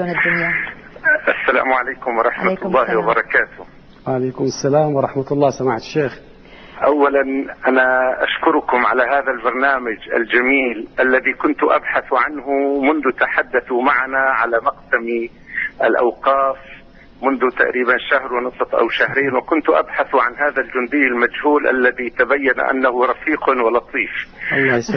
الدنيا. السلام عليكم ورحمة الله وبركاته. وعليكم السلام ورحمة الله سماحة الشيخ. أولا أنا أشكركم على هذا البرنامج الجميل الذي كنت أبحث عنه منذ تحدثوا معنا على مقسم الأوقاف منذ تقريبا شهر ونصف أو شهرين، وكنت أبحث عن هذا الجندي المجهول الذي تبين أنه رفيق ولطيف.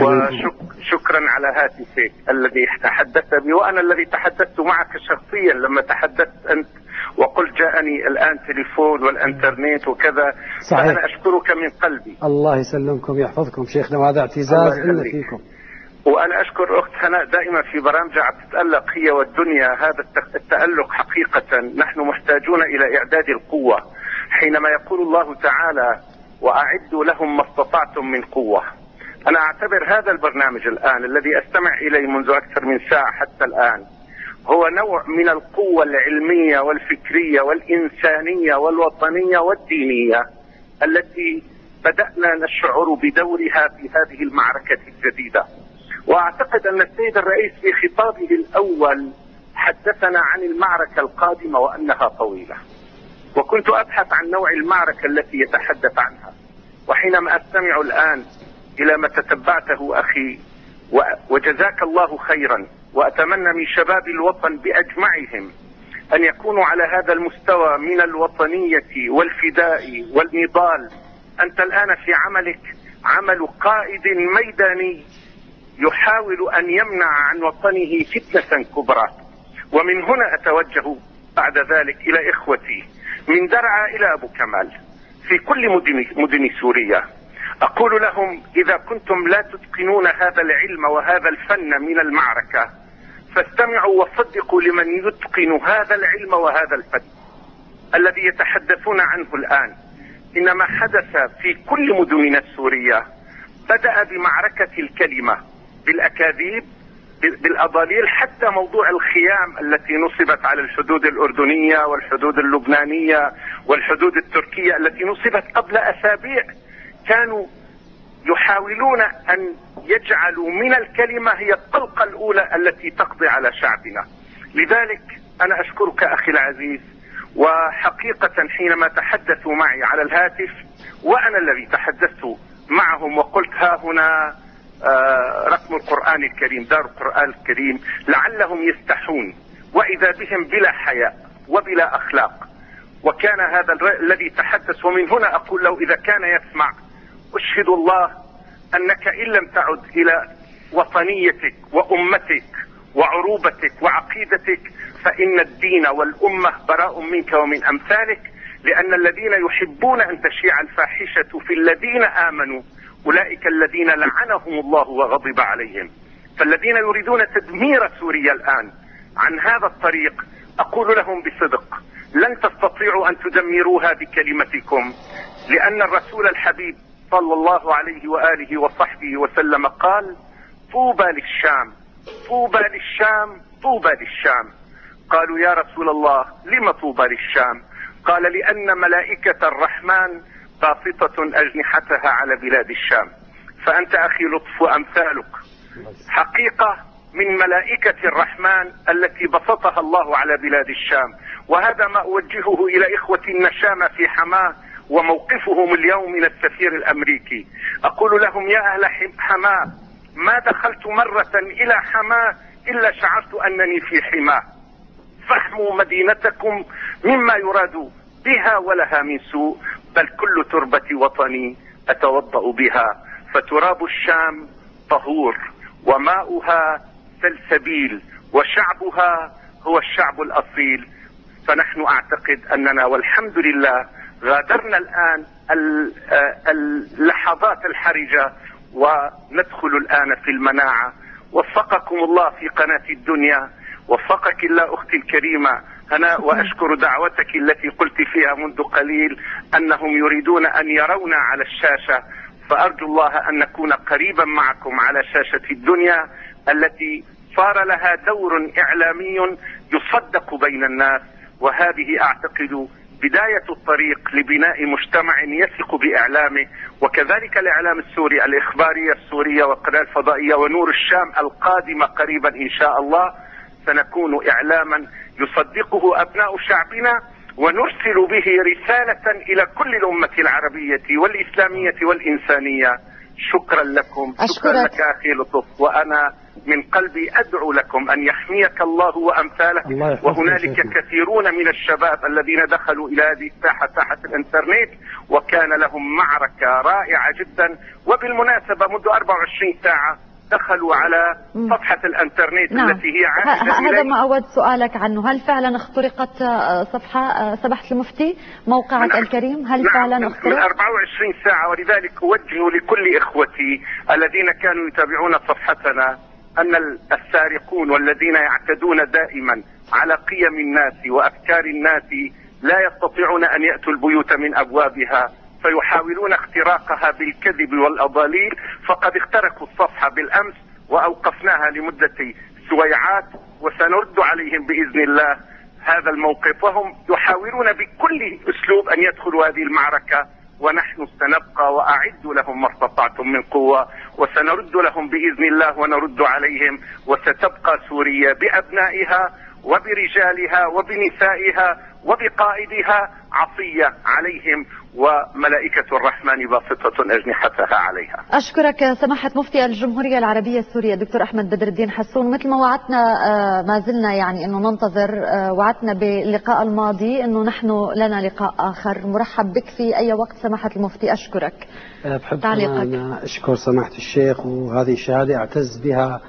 وشكرا على هاتفك الذي تحدثت بي، وأنا الذي تحدثت معك شخصيا لما تحدثت أنت وقلت جاءني الآن تليفون والإنترنت وكذا. صحيح. فأنا أشكرك من قلبي. الله يسلمكم يحفظكم شيخنا، وهذا اعتزاز لنا فيكم. وأنا أشكر أخت هناء دائما في برامجها تتألق هي والدنيا. هذا التألق حقيقة نحن محتاجون إلى إعداد القوة، حينما يقول الله تعالى وأعدوا لهم ما استطعتم من قوة. أنا أعتبر هذا البرنامج الآن الذي أستمع إليه منذ أكثر من ساعة حتى الآن هو نوع من القوة العلمية والفكرية والإنسانية والوطنية والدينية التي بدأنا نشعر بدورها في هذه المعركة الجديدة. وأعتقد أن السيد الرئيس في خطابه الأول حدثنا عن المعركة القادمة وأنها طويلة، وكنت أبحث عن نوع المعركة التي يتحدث عنها. وحينما أستمع الآن إلى ما تتبعته أخي، وجزاك الله خيرا، وأتمنى من شباب الوطن بأجمعهم أن يكونوا على هذا المستوى من الوطنية والفداء والنضال. أنت الآن في عملك عمل قائد ميداني يحاول أن يمنع عن وطنه فتنة كبرى. ومن هنا أتوجه بعد ذلك إلى إخوتي من درعا إلى أبو كمال في كل مدن سوريا، أقول لهم إذا كنتم لا تتقنون هذا العلم وهذا الفن من المعركة فاستمعوا وصدقوا لمن يتقن هذا العلم وهذا الفن الذي يتحدثون عنه الآن. إنما حدث في كل مدننا السورية بدأ بمعركة الكلمة، بالأكاذيب، بالأضاليل، حتى موضوع الخيام التي نصبت على الحدود الأردنية والحدود اللبنانية والحدود التركية التي نصبت قبل أسابيع. كانوا يحاولون أن يجعلوا من الكلمة هي الطلقة الأولى التي تقضي على شعبنا. لذلك أنا أشكرك أخي العزيز. وحقيقة حينما تحدثوا معي على الهاتف وأنا الذي تحدثت معهم وقلت ها هنا رقم القرآن الكريم، دار القرآن الكريم، لعلهم يستحون، وإذا بهم بلا حياء وبلا أخلاق. وكان هذا الذي تحدث، ومن هنا أقول له إذا كان يسمع أشهد الله أنك إن لم تعد إلى وطنيتك وأمتك وعروبتك وعقيدتك فإن الدين والأمة براء منك ومن أمثالك، لأن الذين يحبون أن تشيع الفاحشة في الذين آمنوا أولئك الذين لعنهم الله وغضب عليهم. فالذين يريدون تدمير سوريا الآن عن هذا الطريق أقول لهم بصدق لن تستطيعوا أن تدمروها بكلمتكم، لأن الرسول الحبيب صلى الله عليه وآله وصحبه وسلم قال طوبى للشام، طوبى للشام، طوبى للشام. قالوا يا رسول الله لم طوبى للشام؟ قال لأن ملائكة الرحمن باسطة أجنحتها على بلاد الشام. فأنت أخي لطف أمثالك حقيقة من ملائكة الرحمن التي بسطها الله على بلاد الشام. وهذا ما أوجهه إلى إخوة النشامة في حماه وموقفهم اليوم من السفير الأمريكي. أقول لهم يا أهل حماه ما دخلت مرة إلى حماه إلا شعرت أنني في حماه، فاحموا مدينتكم مما يراد بها ولها من سوء، بل كل تربة وطني أتوضأ بها، فتراب الشام طهور وماؤها سلسبيل وشعبها هو الشعب الأصيل. فنحن أعتقد أننا والحمد لله غادرنا الآن اللحظات الحرجة وندخل الآن في المناعة. وفقكم الله في قناة الدنيا، وفقك الله أختي الكريمة هناء. وأشكر دعوتك التي قلت فيها منذ قليل أنهم يريدون أن يرونا على الشاشة، فأرجو الله أن نكون قريبا معكم على شاشة الدنيا التي صار لها دور إعلامي يصدق بين الناس. وهذه أعتقد بداية الطريق لبناء مجتمع يثق بإعلامه، وكذلك الإعلام السوري، الإخبارية السورية والقناة الفضائية ونور الشام القادمة قريبا إن شاء الله سنكون إعلاما يصدقه أبناء شعبنا، ونرسل به رسالة إلى كل الأمة العربية والإسلامية والإنسانية. شكرا لكم. شكرا لك أخي لطف، وأنا من قلبي أدعو لكم أن يحميك الله وأمثالك. وهنالك كثيرون من الشباب الذين دخلوا إلى هذه الساحة، ساحة الإنترنت، وكان لهم معركة رائعة جدا. وبالمناسبة منذ 24 ساعة دخلوا على صفحة الانترنت التي هي عائدة هذا ما أود سؤالك عنه. هل فعلا اخترقت صفحة سماحة المفتي موقعك الكريم؟ هل فعلا اخترق؟ من 24 ساعة. ولذلك أوجه لكل إخوتي الذين كانوا يتابعون صفحتنا أن السارقون والذين يعتدون دائما على قيم الناس وأفكار الناس لا يستطيعون أن يأتوا البيوت من أبوابها، فيحاولون اختراقها بالكذب والأضاليل. فقد اخترقوا الصفحة بالأمس وأوقفناها لمدة سويعات، وسنرد عليهم بإذن الله هذا الموقف. وهم يحاولون بكل أسلوب أن يدخلوا هذه المعركة، ونحن سنبقى وأعدوا لهم ما استطعتم من قوة، وسنرد لهم بإذن الله ونرد عليهم. وستبقى سوريا بأبنائها وبرجالها وبنسائها وبقائدها عصية عليهم، وملائكة الرحمن باسطة أجنحتها عليها. أشكرك سماحة مفتي الجمهورية العربية السورية دكتور أحمد بدر الدين حسون. مثل ما وعدنا ما زلنا يعني أنه ننتظر، وعدنا باللقاء الماضي أنه نحن لنا لقاء آخر. مرحب بك في أي وقت سماحة المفتي. أشكرك. بحب أشكر سماحة الشيخ، وهذه شهادة أعتز بها